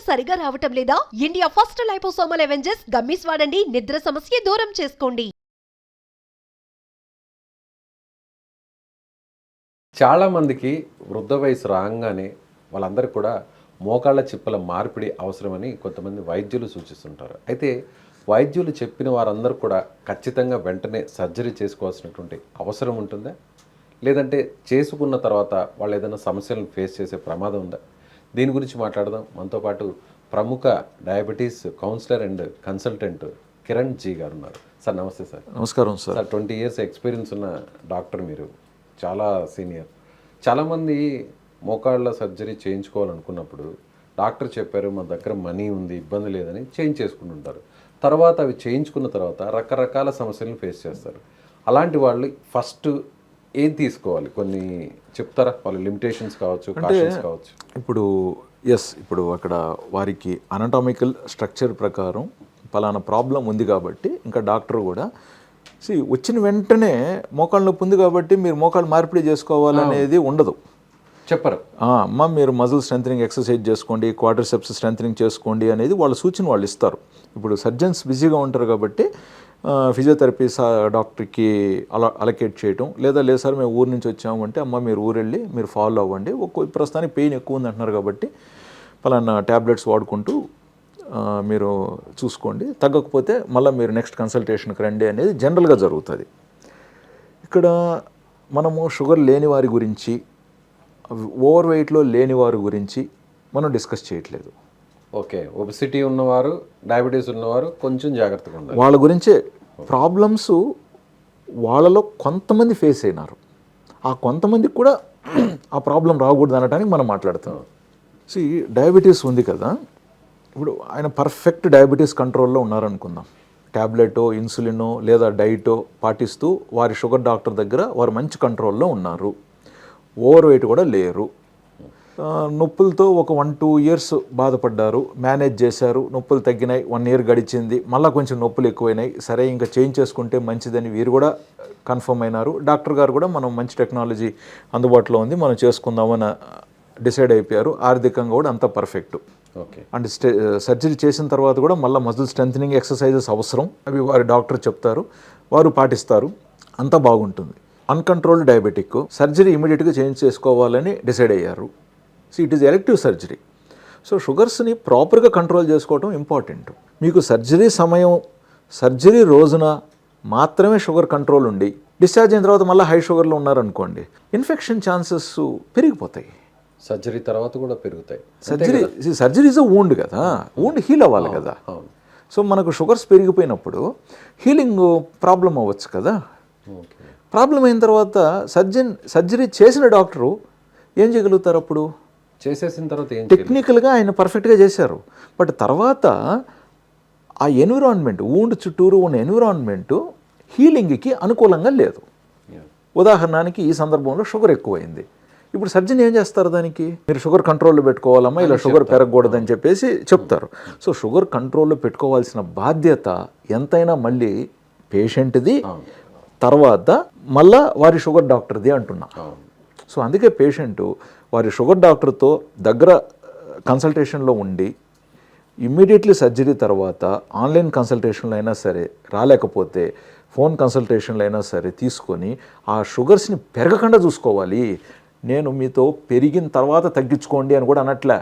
సరిగా రావటం లేదా? India first liposomal Avengers gummies వాడండి, నిద్ర సమస్య దూరం చేసుకోండి. చాలామందికి వృద్ధ వయసు రాగానే వాళ్ళందరికీ కూడా మోకాళ్ళ చిప్పల మార్పిడి అవసరమని కొంతమంది వైద్యులు సూచిస్తుంటారు. అయితే వైద్యులు చెప్పిన వారందరూ కూడా ఖచ్చితంగా వెంటనే సర్జరీ చేసుకోవాల్సినటువంటి అవసరం ఉంటుందా? లేదంటే చేసుకున్న తర్వాత వాళ్ళు ఏదైనా సమస్యలను ఫేస్ చేసే ప్రమాదం ఉందా? దీని గురించి మాట్లాడదాం. మనతో పాటు ప్రముఖ diabetes counsellor and consultant Kiran ji గారు ఉన్నారు. సార్ నమస్తే. సార్ నమస్కారం సార్. 20 years ఎక్స్పీరియన్స్ ఉన్న డాక్టర్ మీరు, చాలా సీనియర్. చాలామంది మోకాళ్ళ సర్జరీ చేయించుకోవాలనుకున్నప్పుడు డాక్టర్ చెప్పారు మా దగ్గర మనీ ఉంది, ఇబ్బంది లేదని చేయించేసుకుంటుంటారు. తర్వాత అవి చేయించుకున్న తర్వాత రకరకాల సమస్యలను ఫేస్ చేస్తారు. అలాంటి వాళ్ళు ఫస్ట్ ఏం తీసుకోవాలి? కొన్ని చెప్తారా? వాళ్ళ లిమిటేషన్స్ కావచ్చు, కాషన్స్ కావచ్చు. ఇప్పుడు అక్కడ వారికి అనటామికల్ స్ట్రక్చర్ ప్రకారం పలానా ప్రాబ్లం ఉంది కాబట్టి ఇంకా డాక్టర్ కూడా వచ్చిన వెంటనే మోకాళ్ళ నొప్పి ఉంది కాబట్టి మీరు మోకాళ్ళు మార్పిడి చేసుకోవాలనేది ఉండదు. చెప్పరు. అమ్మ మీరు మజిల్ స్ట్రెంథనింగ్ ఎక్సర్సైజ్ చేసుకోండి, క్వాడ్రిసెప్స్ స్ట్రెంథనింగ్ చేసుకోండి అనేది వాళ్ళ సూచన వాళ్ళు ఇస్తారు. ఇప్పుడు సర్జన్స్ బిజీగా ఉంటారు కాబట్టి ఫిజియోథెరపీ డాక్టర్కి అలకేట్ చేయటం, లేదు సార్ మేము ఊరు నుంచి వచ్చామంటే అమ్మ మీరు ఊరు వెళ్ళి మీరు ఫాలో అవ్వండి, ప్రస్తుతానికి పెయిన్ ఎక్కువ ఉంది అంటున్నారు కాబట్టి పలానా ట్యాబ్లెట్స్ వాడుకుంటూ మీరు చూసుకోండి, తగ్గకపోతే మళ్ళీ మీరు నెక్స్ట్ కన్సల్టేషన్కి రండి అనేది జనరల్గా జరుగుతుంది. ఇక్కడ మనము షుగర్ లేని వారి గురించి, ఓవర్ వెయిట్లో లేని వారి గురించి మనం డిస్కస్ చేయట్లేదు. ఓకే, ఒబెసిటీ ఉన్నవారు, డయాబెటీస్ ఉన్నవారు కొంచెం జాగ్రత్తగా ఉండాలి. వాళ్ళ గురించే ప్రాబ్లమ్స్ వాళ్ళలో కొంతమంది ఫేస్ అయినారు, ఆ కొంతమందికి కూడా ఆ ప్రాబ్లం రాకూడదు అనడానికి మనం మాట్లాడుతున్నాం. డయాబెటీస్ ఉంది కదా, ఇప్పుడు ఆయన పర్ఫెక్ట్ డయాబెటీస్ కంట్రోల్లో ఉన్నారనుకుందాం. ట్యాబ్లెటో ఇన్సులినో లేదా డైటో పాటిస్తూ వారి షుగర్ డాక్టర్ దగ్గర వారు మంచి కంట్రోల్లో ఉన్నారు, ఓవర్ వెయిట్ కూడా లేరు. నొప్పులతో ఒక 1-2 years బాధపడ్డారు, మేనేజ్ చేశారు, నొప్పులు తగ్గినాయి, 1 year గడిచింది, మళ్ళీ కొంచెం నొప్పులు ఎక్కువైనాయి, సరే ఇంకా చేంజ్ చేసుకుంటే మంచిదని వీరు కూడా కన్ఫర్మ్ అయినారు. డాక్టర్ గారు కూడా మనం మంచి టెక్నాలజీ అందుబాటులో ఉంది మనం చేసుకుందామని డిసైడ్ అయిపోయారు. ఆర్థికంగా కూడా అంతా పర్ఫెక్ట్. ఓకే, అండ్ సర్జరీ చేసిన తర్వాత కూడా మళ్ళీ మజిల్ స్ట్రెంథనింగ్ ఎక్సర్సైజెస్ అవసరం, అవి వారి డాక్టర్ చెప్తారు, వారు పాటిస్తారు, అంతా బాగుంటుంది. అన్కంట్రోల్డ్ డయాబెటిక్ సర్జరీ ఇమీడియట్గా చేంజ్ చేసుకోవాలని డిసైడ్ అయ్యారు. It is elective surgery. So షుగర్స్ని ప్రాపర్గా కంట్రోల్ చేసుకోవడం ఇంపార్టెంట్. మీకు సర్జరీ సమయం, సర్జరీ రోజున మాత్రమే షుగర్ కంట్రోల్ ఉండి డిశ్చార్జ్ అయిన తర్వాత మళ్ళీ హై షుగర్లో ఉన్నారనుకోండి, ఇన్ఫెక్షన్ ఛాన్సెస్ పెరిగిపోతాయి. సర్జరీ తర్వాత కూడా పెరుగుతాయి. సర్జరీ ఈజ్ అ వూండ్ కదా, వూండ్ హీల్ అవ్వాలి కదా. సో మనకు షుగర్స్ పెరిగిపోయినప్పుడు హీలింగ్ ప్రాబ్లం అవ్వచ్చు కదా. ప్రాబ్లం అయిన తర్వాత సర్జరీ చేసిన డాక్టరు ఏం చేయగలుగుతారు? అప్పుడు చేసేసిన తర్వాత టెక్నికల్గా ఆయన పర్ఫెక్ట్గా చేశారు, బట్ తర్వాత ఆ ఎన్విరాన్మెంట్, వూండ్ చుట్టూరు ఉన్న ఎన్విరాన్మెంట్ హీలింగ్కి అనుకూలంగా లేదు. ఉదాహరణకి ఈ సందర్భంలో షుగర్ ఎక్కువైంది, ఇప్పుడు సర్జన్ ఏం చేస్తారు? దానికి మీరు షుగర్ కంట్రోల్లో పెట్టుకోవాలమ్మా, ఇలా షుగర్ పెరగకూడదని చెప్పేసి చెప్తారు. సో షుగర్ కంట్రోల్లో పెట్టుకోవాల్సిన బాధ్యత ఎంతైనా మళ్ళీ పేషెంట్ది, తర్వాత మళ్ళా వారి షుగర్ డాక్టర్ది అంటున్నా. సో అందుకే పేషెంటు వారి షుగర్ డాక్టర్తో దగ్గర కన్సల్టేషన్లో ఉండి ఇమ్మీడియట్లీ సర్జరీ తర్వాత ఆన్లైన్ కన్సల్టేషన్లో అయినా సరే, రాలేకపోతే ఫోన్ కన్సల్టేషన్లో అయినా సరే తీసుకొని ఆ షుగర్స్ని పెరగకుండా చూసుకోవాలి. నేను మీతో పెరిగిన తర్వాత తగ్గించుకోండి అని కూడా అనట్లే,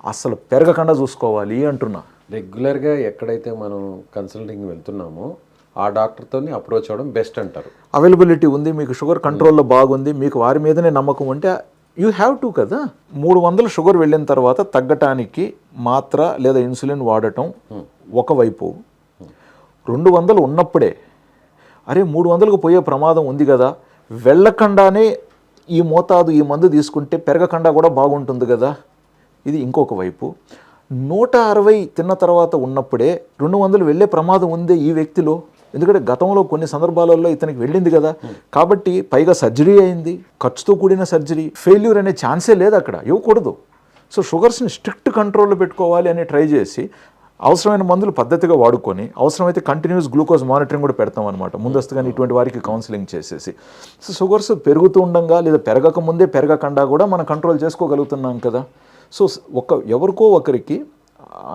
అసలు పెరగకుండా చూసుకోవాలి అంటున్నా. రెగ్యులర్గా ఎక్కడైతే మనం కన్సల్టింగ్ వెళ్తున్నామో ఆ డాక్టర్తో అప్రోచ్ అవ్వడం బెస్ట్ అంటారు. అవైలబిలిటీ ఉంది, మీకు షుగర్ కంట్రోల్లో బాగుంది, మీకు వారి మీదనే నమ్మకం ఉంటే యూ హ్యావ్ టు కదా. 300 షుగర్ వెళ్ళిన తర్వాత తగ్గటానికి మాత్ర లేదా ఇన్సులిన్ వాడటం ఒకవైపు, 200 ఉన్నప్పుడే అరే 300కు పోయే ప్రమాదం ఉంది కదా, వెళ్ళకుండానే ఈ మోతాదు ఈ మందు తీసుకుంటే పెరగకుండా కూడా బాగుంటుంది కదా, ఇది ఇంకొక వైపు. 160 తిన్న తర్వాత ఉన్నప్పుడే 200 వెళ్ళే ప్రమాదం ఉంది ఈ వ్యక్తిలో, ఎందుకంటే గతంలో కొన్ని సందర్భాలలో ఇతనికి వెళ్ళింది కదా, కాబట్టి పైగా సర్జరీ అయింది, ఖర్చుతో కూడిన సర్జరీ, ఫెయిల్యూర్ అనే ఛాన్సే లేదు అక్కడ, ఇవ్వకూడదు. సో షుగర్స్ని స్ట్రిక్ట్ కంట్రోల్లో పెట్టుకోవాలి అని ట్రై చేసి అవసరమైన మందులు పద్ధతిగా వాడుకొని, అవసరమైతే కంటిన్యూస్ గ్లూకోజ్ మానిటరింగ్ కూడా పెడతాం అనమాట ముందస్తుగానే ఇటువంటి వారికి కౌన్సిలింగ్ చేసేసి. సో షుగర్స్ పెరుగుతూ ఉండంగా లేదా పెరగక ముందే పెరగకుండా కూడా మనం కంట్రోల్ చేసుకోగలుగుతున్నాం కదా. సో ఎవరికో ఒకరికి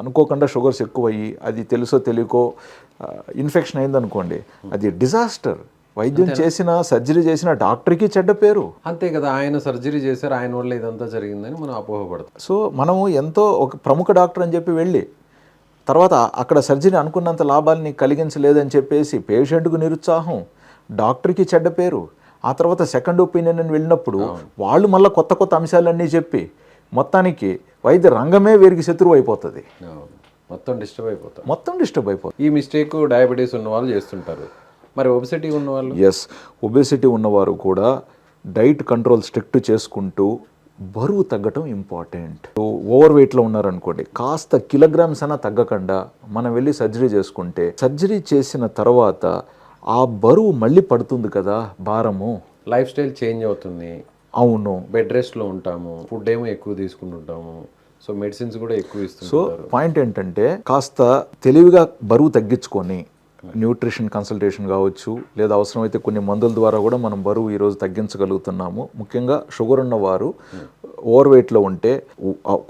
అనుకోకుండా షుగర్స్ ఎక్కువయ్యి అది తెలుసో తెలియకో ఇన్ఫెక్షన్ అయిందనుకోండి, అది డిజాస్టర్. వైద్యం చేసిన సర్జరీ చేసిన డాక్టర్కి చెడ్డ పేరు. అంతే కదా, ఆయన సర్జరీ చేశారు, ఆయన వల్ల ఇదంతా జరిగిందని మనం అపోహపడతాం. సో మనము ఎంతో ఒక ప్రముఖ డాక్టర్ అని చెప్పి వెళ్ళి తర్వాత అక్కడ సర్జరీ అనుకున్నంత లాభాలని కలిగించలేదని చెప్పేసి పేషెంట్కు నిరుత్సాహం, డాక్టర్కి చెడ్డ పేరు. ఆ తర్వాత సెకండ్ ఒపీనియన్ అని వెళ్ళినప్పుడు వాళ్ళు మళ్ళీ కొత్త కొత్త అంశాలన్నీ చెప్పి మొత్తానికి వైద్య రంగమే వీరికి శత్రువు అయిపోతుంది. మొత్తం డిస్టర్బ్ అయిపోతుంది. ఈ మిస్టేక్ డయాబెటీస్ ఉన్న వాళ్ళు చేస్తుంటారు. మరి ఒబెసిటీ ఉన్నవాళ్ళు? ఎస్, ఒబెసిటీ ఉన్నవారు కూడా డైట్ కంట్రోల్ స్ట్రిక్ట్ చేసుకుంటూ బరువు తగ్గటం ఇంపార్టెంట్. ఓవర్ వెయిట్లో ఉన్నారనుకోండి, కాస్త కిలోగ్రామ్స్ అయినా తగ్గకుండా మనం వెళ్ళి సర్జరీ చేసుకుంటే సర్జరీ చేసిన తర్వాత ఆ బరువు మళ్ళీ పడుతుంది కదా భారము. లైఫ్ స్టైల్ చేంజ్ అవుతుంది. అవును, బెడ్ రెస్ట్లో ఉంటాము, ఫుడ్ ఏమో ఎక్కువ తీసుకుంటుంటాము, సో మెడిసిన్స్ కూడా ఎక్కువ ఇస్తుంది. సో పాయింట్ ఏంటంటే కాస్త తెలివిగా బరువు తగ్గించుకొని న్యూట్రిషన్ కన్సల్టేషన్ కావచ్చు, లేదా అవసరమైతే కొన్ని మందుల ద్వారా కూడా మనం బరువు ఈరోజు తగ్గించగలుగుతున్నాము. ముఖ్యంగా షుగర్ ఉన్నవారు ఓవర్ వెయిట్లో ఉంటే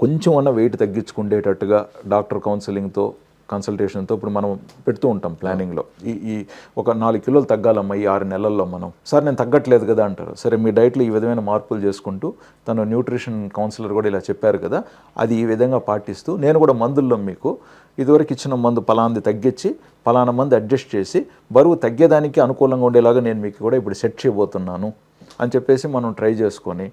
కొంచెం అన్న వెయిట్ తగ్గించుకునేటట్టుగా డాక్టర్ కౌన్సిలింగ్తో కన్సల్టేషన్తో ఇప్పుడు మనం పెడుతూ ఉంటాం ప్లానింగ్లో. ఈ ఒక 4 కిలోలు తగ్గాలమ్మా ఈ 6 నెలల్లో. మనం సార్ నేను తగ్గట్లేదు కదా అంటారు. సరే మీ డైట్లో ఈ విధమైన మార్పులు చేసుకుంటూ తను న్యూట్రిషన్ కౌన్సిలర్ కూడా ఇలా చెప్పారు కదా, అది ఈ విధంగా పాటిస్తూ నేను కూడా మందుల్లో మీకు ఇదివరకు ఇచ్చిన మందు పలాంది తగ్గించి పలానా మంది అడ్జస్ట్ చేసి బరువు తగ్గేదానికి అనుకూలంగా ఉండేలాగా నేను మీకు కూడా ఇప్పుడు సెట్ చేయబోతున్నాను అని చెప్పేసి మనం ట్రై చేసుకొని,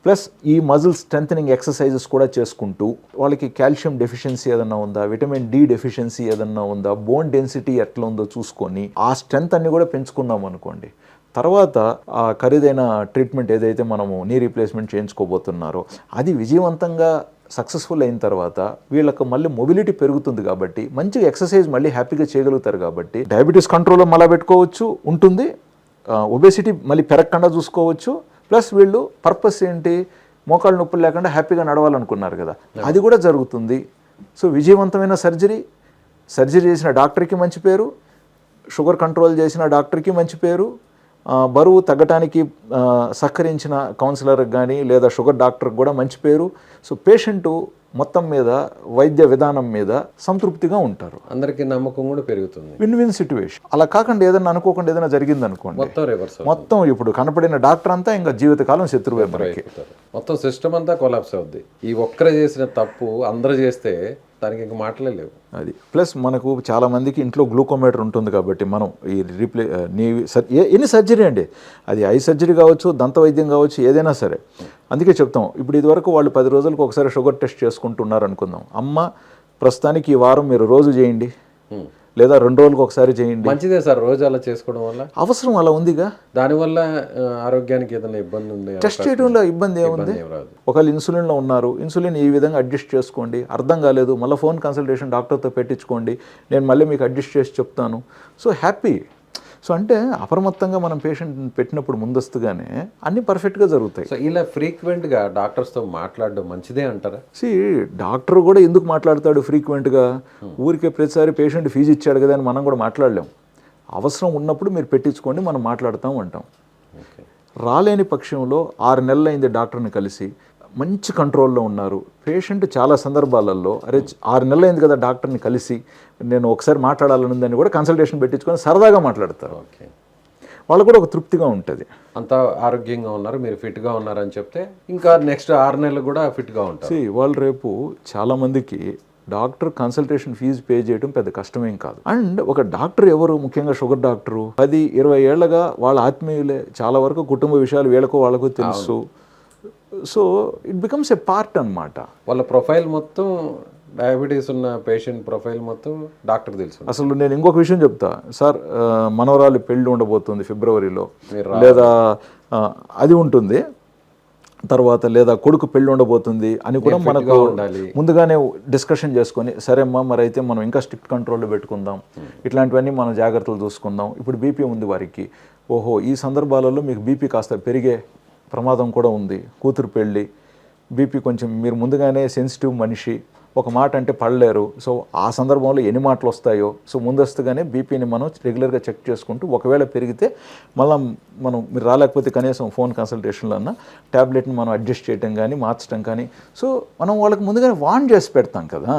ప్లస్ ఈ మజిల్ స్ట్రెంథనింగ్ ఎక్సర్సైజెస్ కూడా చేసుకుంటూ వాళ్ళకి కాల్షియం డెఫిషియన్సీ ఏదన్నా ఉందా, విటమిన్ డి డెఫిషియన్సీ ఏదన్నా ఉందా, బోన్ డెన్సిటీ ఎట్లా ఉందో చూసుకొని ఆ స్ట్రెంత్ అన్ని కూడా పెంచుకున్నాం అనుకోండి, తర్వాత ఆ ఖరీదైన ట్రీట్మెంట్ ఏదైతే మనము నీ రీప్లేస్మెంట్ చేయించుకోబోతున్నారో అది విజయవంతంగా సక్సెస్ఫుల్ అయిన తర్వాత వీళ్ళకు మళ్ళీ మొబిలిటీ పెరుగుతుంది కాబట్టి మంచిగా ఎక్సర్సైజ్ మళ్ళీ హ్యాపీగా చేయగలుగుతారు. కాబట్టి డయాబెటీస్ కంట్రోల్లో మళ్ళీ పెట్టుకోవచ్చు ఉంటుంది, ఒబేసిటీ మళ్ళీ పెరగకుండా చూసుకోవచ్చు. ప్లస్ వీళ్ళు పర్పస్ ఏంటి, మోకాళ్ళు నొప్పులు లేకుండా హ్యాపీగా నడవాలనుకున్నారు కదా, అది కూడా జరుగుతుంది. సో విజయవంతమైన సర్జరీ చేసిన డాక్టర్కి మంచి పేరు, షుగర్ కంట్రోల్ చేసిన డాక్టర్కి మంచి పేరు, బరువు తగ్గటానికి సహకరించిన కౌన్సిలర్కి కానీ లేదా షుగర్ డాక్టర్కి కూడా మంచి పేరు. సో పేషెంటు మొత్తం మీద వైద్య విధానం మీద సంతృప్తిగా ఉంటారు, అందరికీ నమ్మకం కూడా పెరుగుతుంది. Win win situation. అలా కాకుండా ఏదైనా అనుకోకుండా ఏదైనా జరిగింది అనుకోండి, మొత్తం ఇప్పుడు కనపడిన డాక్టర్ అంతా ఇంకా జీవితకాలం శత్రువే మనకి. మొత్తం సిస్టమ్ అంతా కొలాప్స్ అవుద్ది. ఈ ఒక్కరు చేసిన తప్పు అందరూ చేస్తే దానికి ఇంక మాటలే లేవు. అది ప్లస్ మనకు చాలామందికి ఇంట్లో గ్లూకోమీటర్ ఉంటుంది కాబట్టి మనం ఈ ఎన్ని సర్జరీ అండి, అది ఐ సర్జరీ కావచ్చు, దంత వైద్యం కావచ్చు, ఏదైనా సరే. అందుకే చెప్తాం, ఇప్పుడు ఇదివరకు వాళ్ళు 10 రోజులకు ఒకసారి షుగర్ టెస్ట్ చేసుకుంటున్నారు అనుకుందాం. అమ్మ ప్రస్తుతానికి ఈ వారం మీరు రోజు చేయండి, లేదా 2 రోజులకు ఒకసారి చేయండి. మంచిదే సార్, రోజు అలా చేసుకోవడం వల్ల అవసరం అలా ఉందిగా. దానివల్ల ఆరోగ్యానికి ఏదైనా ఇబ్బంది ఉంది? టెస్ట్ చేయడంలో ఇబ్బంది ఏముంది? ఒకవేళ ఇన్సులిన్లో ఉన్నారు, ఇన్సులిన్ ఈ విధంగా అడ్జస్ట్ చేసుకోండి. అర్థం కాలేదు మళ్ళీ ఫోన్ కన్సల్టేషన్ డాక్టర్తో పెట్టించుకోండి, నేను మళ్ళీ మీకు అడ్జస్ట్ చేసి చెప్తాను. So happy. సో అంటే అప్రమత్తంగా మనం పేషెంట్ పెట్టినప్పుడు ముందస్తుగానే అన్నీ పర్ఫెక్ట్గా జరుగుతాయి. సో ఇలా ఫ్రీక్వెంట్గా డాక్టర్స్తో మాట్లాడడం మంచిదే అంటారా? డాక్టర్ కూడా ఎందుకు మాట్లాడతాడు ఫ్రీక్వెంట్గా? ఊరికే ప్రతిసారి పేషెంట్ ఫీజు ఇచ్చాడు కదా అని మనం కూడా మాట్లాడలేం. అవసరం ఉన్నప్పుడు మీరు పెట్టించుకోండి, మనం మాట్లాడతాం అంటాం. రాలేని పక్షంలో 6 నెలలు అయింది డాక్టర్ని కలిసి, మంచి కంట్రోల్లో ఉన్నారు పేషెంట్. చాలా సందర్భాలలో అరే 6 నెలలు అయింది కదా డాక్టర్ని కలిసి, నేను ఒకసారి మాట్లాడాలనుందని కూడా కన్సల్టేషన్ పెట్టించుకొని సరదాగా మాట్లాడతారు. వాళ్ళకు కూడా ఒక తృప్తిగా ఉంటుంది. అంతా ఆరోగ్యంగా ఉన్నారు, మీరు ఫిట్గా ఉన్నారని చెప్తే ఇంకా నెక్స్ట్ 6 నెలలు కూడా ఫిట్గా ఉంటారు. వాళ్ళు రేపు చాలామందికి డాక్టర్ కన్సల్టేషన్ ఫీజు పే చేయడం పెద్ద కష్టమేం కాదు. అండ్ ఒక డాక్టర్ ఎవరు, ముఖ్యంగా షుగర్ డాక్టరు 10-20 ఏళ్లుగా వాళ్ళ ఆత్మీయులే, చాలా వరకు కుటుంబ విషయాలు వాళ్ళకు తెలుసు. So it becomes a part అన్నమాట. వాళ్ళ ప్రొఫైల్ మొత్తం, డయాబెటీస్ ఉన్న పేషెంట్ ప్రొఫైల్ మొత్తం డాక్టర్ తెలుసు. అసలు నేను ఇంకొక విషయం చెప్తా సార్, మనవరాలు పెళ్ళి ఉండబోతుంది ఫిబ్రవరిలో, లేదా అది ఉంటుంది తర్వాత, లేదా కొడుకు పెళ్ళి ఉండబోతుంది అని కూడా మనకు ముందుగానే డిస్కషన్ చేసుకొని, సరే అమ్మా మరి అయితే మనం ఇంకా స్ట్రిక్ట్ కంట్రోల్లో పెట్టుకుందాం, ఇట్లాంటివన్నీ మనం జాగ్రత్తలు చూసుకుందాం. ఇప్పుడు బీపీ ఉంది వారికి, ఓహో ఈ సందర్భాలలో మీకు బీపీ కాస్త పెరిగే ప్రమాదం కూడా ఉంది, కూతురు పెళ్ళి, బీపీ కొంచెం మీరు ముందుగానే సెన్సిటివ్ మనిషి, ఒక మాట అంటే పడలేరు. సో ఆ సందర్భంలో ఎన్ని మాటలు వస్తాయో, సో ముందస్తుగానే బీపీని మనం రెగ్యులర్గా చెక్ చేసుకుంటూ, ఒకవేళ పెరిగితే మళ్ళీ మనం మీరు రాలేకపోతే కనీసం ఫోన్ కన్సల్టేషన్లో అన్న ట్యాబ్లెట్ని మనం అడ్జస్ట్ చేయడం కానీ మార్చడం కానీ, సో మనం వాళ్ళకి ముందుగానే వార్న్ చేసి పెడతాం కదా.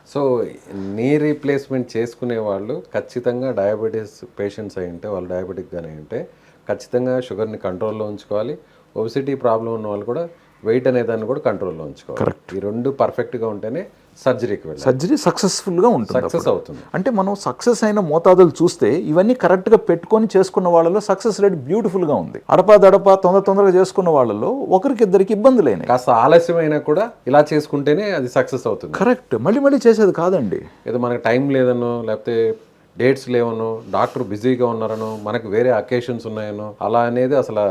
సో నీ రీప్లేస్మెంట్ చేసుకునే వాళ్ళు ఖచ్చితంగా డయాబెటీస్ పేషెంట్స్ అయి ఉంటే, వాళ్ళు డయాబెటిక్గానే ఉంటే ఖచ్చితంగా షుగర్ని కంట్రోల్లో ఉంచుకోవాలి. ఒబిసిటీ ప్రాబ్లం ఉన్న వాళ్ళు కూడా వెయిట్ అనే దాన్ని కూడా కంట్రోల్లో ఉంచుకోవాలి. ఈ రెండు పర్ఫెక్ట్గా ఉంటేనే సర్జరీకి వెళ్ళాలి. సర్జరీ సక్సెస్ఫుల్గా ఉంటుంది. సక్సెస్ అవుతుంది. అంటే మనం సక్సెస్ అయిన మోతాదులు చూస్తే ఇవన్నీ కరెక్ట్గా పెట్టుకొని చేసుకున్న వాళ్ళలో సక్సెస్ రేట్ బ్యూటిఫుల్గా ఉంది. అడపా తొందరగా చేసుకున్న వాళ్ళలో ఒకరికిద్దరికి ఇబ్బందులైనాయి. కాస్త ఆలస్యమైనా కూడా ఇలా చేసుకుంటేనే అది సక్సెస్ అవుతుంది. కరెక్ట్. మళ్ళీ చేసేది కాదండి. ఏదో మనకు టైం లేదనో, లేకపోతే డేట్స్ లేవనో, డాక్టర్ బిజీగా ఉన్నారనో, మనకు వేరే అకేషన్స్ ఉన్నాయనో, అలా అనేది అసలు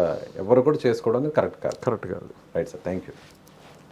ఎవరు కూడా చేసుకోవడం కరెక్ట్ కాదు. కరెక్ట్ కాదు. Right sir, thank you.